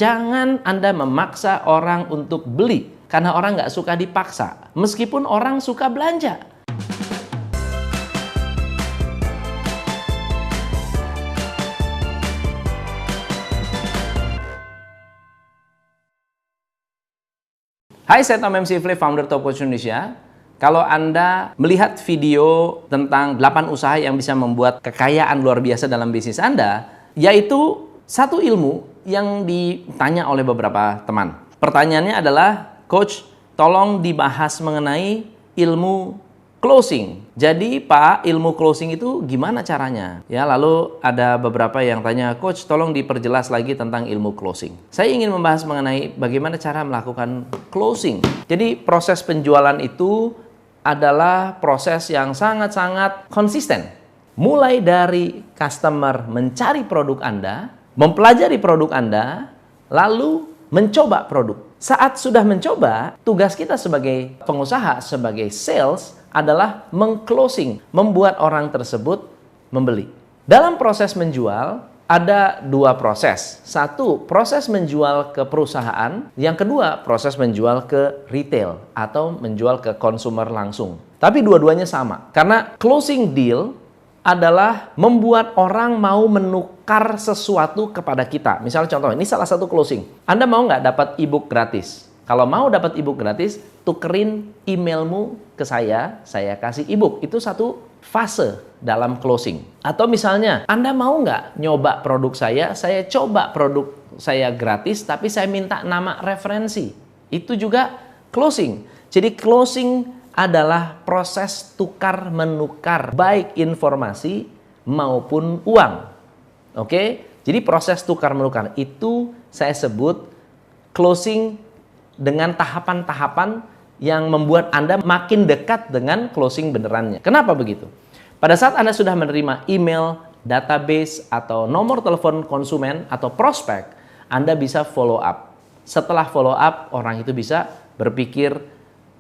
Jangan Anda memaksa orang untuk beli, karena orang nggak suka dipaksa, meskipun orang suka belanja. Hai, saya Tom MC Flip, founder Top Coach Indonesia. Kalau Anda melihat video tentang 8 usaha yang bisa membuat kekayaan luar biasa dalam bisnis Anda, yaitu satu ilmu yang ditanya oleh beberapa teman. Pertanyaannya adalah, Coach, tolong dibahas mengenai ilmu closing. Jadi, Pak, ilmu closing itu gimana caranya? Ya, lalu ada beberapa yang tanya, Coach, tolong diperjelas lagi tentang ilmu closing. Saya ingin membahas mengenai bagaimana cara melakukan closing. Jadi, proses penjualan itu adalah proses yang sangat-sangat konsisten. Mulai dari customer mencari produk Anda, mempelajari produk Anda, lalu mencoba produk. Saat sudah mencoba, tugas kita sebagai pengusaha, sebagai sales adalah meng-closing, membuat orang tersebut membeli. Dalam proses menjual, ada dua proses. Satu, proses menjual ke perusahaan. Yang kedua, proses menjual ke retail atau menjual ke konsumer langsung. Tapi dua-duanya sama. Karena closing deal adalah membuat orang mau menukar sesuatu kepada kita. Misalnya contoh, ini salah satu closing. Anda mau nggak dapat e-book gratis? Kalau mau dapat e-book gratis, tukerin emailmu ke saya kasih e-book. Itu satu fase dalam closing. Atau misalnya, Anda mau nggak nyoba produk saya coba produk saya gratis, tapi saya minta nama referensi. Itu juga closing. Jadi closing adalah proses tukar-menukar, baik informasi maupun uang. Oke? Jadi proses tukar-menukar itu saya sebut closing dengan tahapan-tahapan yang membuat Anda makin dekat dengan closing benerannya. Kenapa begitu? Pada saat Anda sudah menerima email, database, atau nomor telepon konsumen atau prospek, Anda bisa follow up. Setelah follow up, orang itu bisa berpikir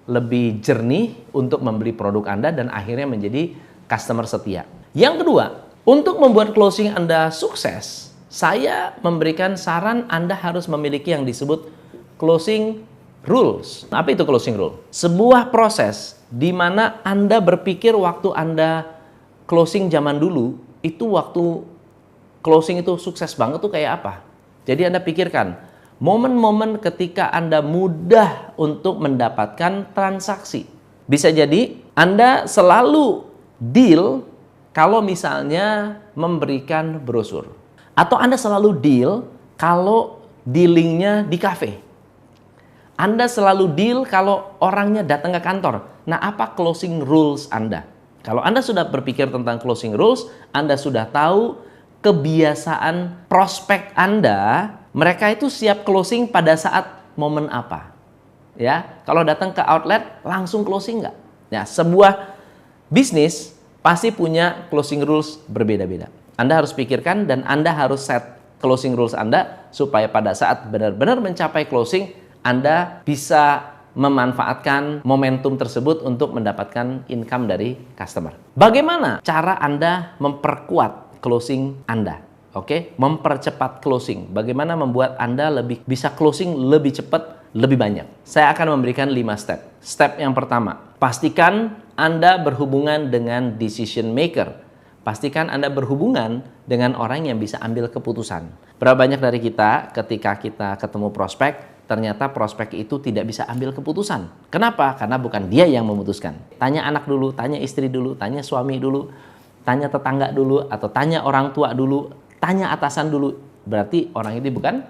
lebih jernih untuk membeli produk Anda dan akhirnya menjadi customer setia. Yang kedua, untuk membuat closing Anda sukses, saya memberikan saran Anda harus memiliki yang disebut closing rules. Apa itu closing rule? Sebuah proses di mana Anda berpikir waktu Anda closing zaman dulu, itu waktu closing itu sukses banget tuh kayak apa? Jadi Anda pikirkan, momen-momen ketika Anda mudah untuk mendapatkan transaksi. Bisa jadi Anda selalu deal kalau misalnya memberikan brosur. Atau Anda selalu deal kalau dealingnya di kafe. Anda selalu deal kalau orangnya datang ke kantor. Nah, apa closing rules Anda? Kalau Anda sudah berpikir tentang closing rules, Anda sudah tahu kebiasaan prospek Anda, mereka itu siap closing pada saat momen apa. Ya, kalau datang ke outlet, langsung closing nggak? Ya, sebuah bisnis pasti punya closing rules berbeda-beda. Anda harus pikirkan dan Anda harus set closing rules Anda supaya pada saat benar-benar mencapai closing, Anda bisa memanfaatkan momentum tersebut untuk mendapatkan income dari customer. Bagaimana cara Anda memperkuat closing Anda? Oke, mempercepat closing. Bagaimana membuat Anda bisa closing lebih cepat, lebih banyak? Saya akan memberikan 5 step. Step yang pertama, pastikan Anda berhubungan dengan decision maker. Pastikan Anda berhubungan dengan orang yang bisa ambil keputusan. Berapa banyak dari kita ketika kita ketemu prospek, ternyata prospek itu tidak bisa ambil keputusan. Kenapa? Karena bukan dia yang memutuskan. Tanya anak dulu, tanya istri dulu, tanya suami dulu, tanya tetangga dulu, atau tanya orang tua dulu, tanya atasan dulu. Berarti orang itu bukan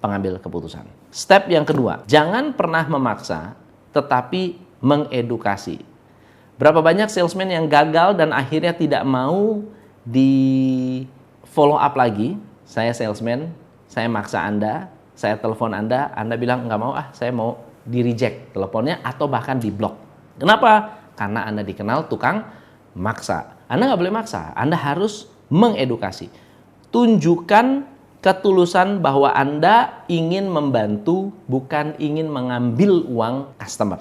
pengambil keputusan. Step yang kedua, jangan pernah memaksa, tetapi mengedukasi. Berapa banyak salesman yang gagal dan akhirnya tidak mau di follow up lagi? Saya salesman, saya maksa Anda, saya telepon Anda bilang nggak mau, saya mau di reject teleponnya atau bahkan di block. Kenapa? Karena Anda dikenal tukang maksa. Anda nggak boleh maksa, Anda harus mengedukasi. Tunjukkan ketulusan bahwa Anda ingin membantu, bukan ingin mengambil uang customer.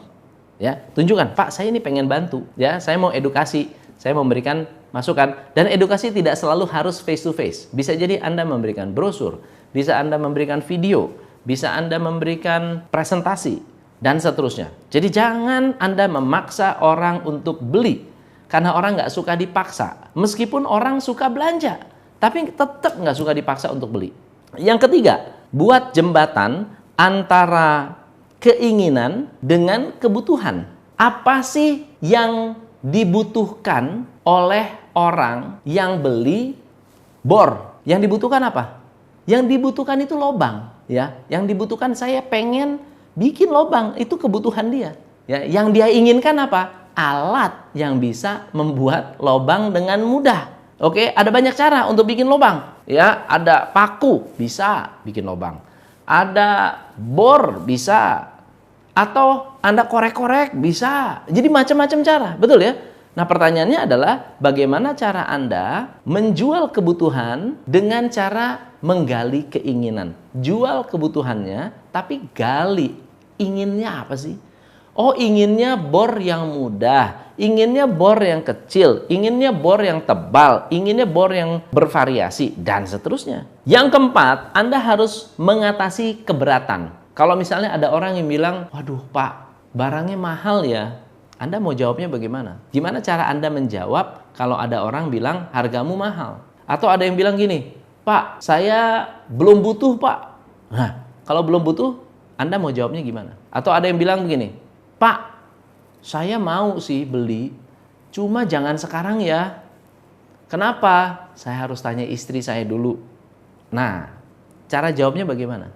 Ya, tunjukkan, Pak, saya ini pengen bantu. Ya, saya mau edukasi, saya memberikan masukan. Dan edukasi tidak selalu harus face to face. Bisa jadi Anda memberikan brosur, bisa Anda memberikan video, bisa Anda memberikan presentasi, dan seterusnya. Jadi jangan Anda memaksa orang untuk beli, karena orang nggak suka dipaksa. Meskipun orang suka belanja, tapi tetap nggak suka dipaksa untuk beli. Yang ketiga, buat jembatan antara keinginan dengan kebutuhan. Apa sih yang dibutuhkan oleh orang yang beli bor? Yang dibutuhkan apa? Yang dibutuhkan itu lobang, ya. Yang dibutuhkan, saya pengen bikin lobang, itu kebutuhan dia. Ya, yang dia inginkan apa? Alat yang bisa membuat lobang dengan mudah. Oke, ada banyak cara untuk bikin lobang. Ya, ada paku, bisa bikin lobang. Ada bor, bisa. Atau Anda korek-korek, bisa. Jadi macam-macam cara, betul ya? Nah, pertanyaannya adalah bagaimana cara Anda menjual kebutuhan dengan cara menggali keinginan. Jual kebutuhannya, tapi gali inginnya apa sih? Oh, inginnya bor yang mudah, inginnya bor yang kecil, inginnya bor yang tebal, inginnya bor yang bervariasi, dan seterusnya. Yang keempat, Anda harus mengatasi keberatan. Kalau misalnya ada orang yang bilang, waduh Pak, barangnya mahal ya. Anda mau jawabnya bagaimana? Gimana cara Anda menjawab kalau ada orang bilang hargamu mahal? Atau ada yang bilang gini, Pak, saya belum butuh Pak. Nah, kalau belum butuh, Anda mau jawabnya gimana? Atau ada yang bilang begini, Pak, saya mau sih beli, cuma jangan sekarang ya. Kenapa? Saya harus tanya istri saya dulu. Nah, cara jawabnya bagaimana?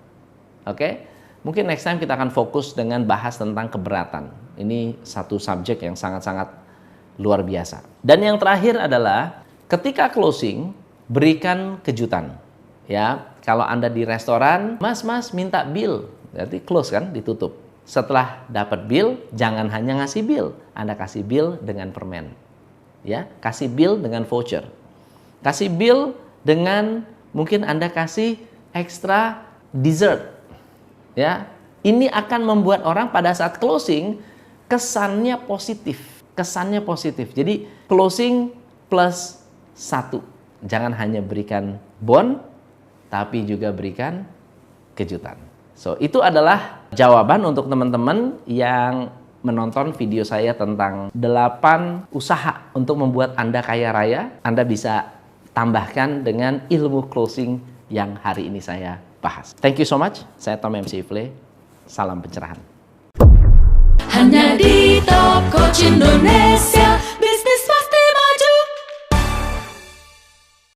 Oke? Mungkin next time kita akan fokus dengan bahas tentang keberatan. Ini satu subjek yang sangat-sangat luar biasa. Dan yang terakhir adalah ketika closing, berikan kejutan. Ya, kalau Anda di restoran, Mas minta bill. Berarti close kan, ditutup. Setelah dapat bill, jangan hanya ngasih bill. Anda kasih bill dengan permen. Ya, kasih bill dengan voucher. Kasih bill dengan mungkin Anda kasih extra dessert. Ya, ini akan membuat orang pada saat closing kesannya positif. Kesannya positif. Jadi closing plus 1. Jangan hanya berikan bon, tapi juga berikan kejutan. So, itu adalah jawaban untuk teman-teman yang menonton video saya tentang 8 usaha untuk membuat Anda kaya raya. Anda bisa tambahkan dengan ilmu closing yang hari ini saya bahas. Thank you so much. Saya Tom MC Ifle. Salam pencerahan. Hanya di Top Coach Indonesia.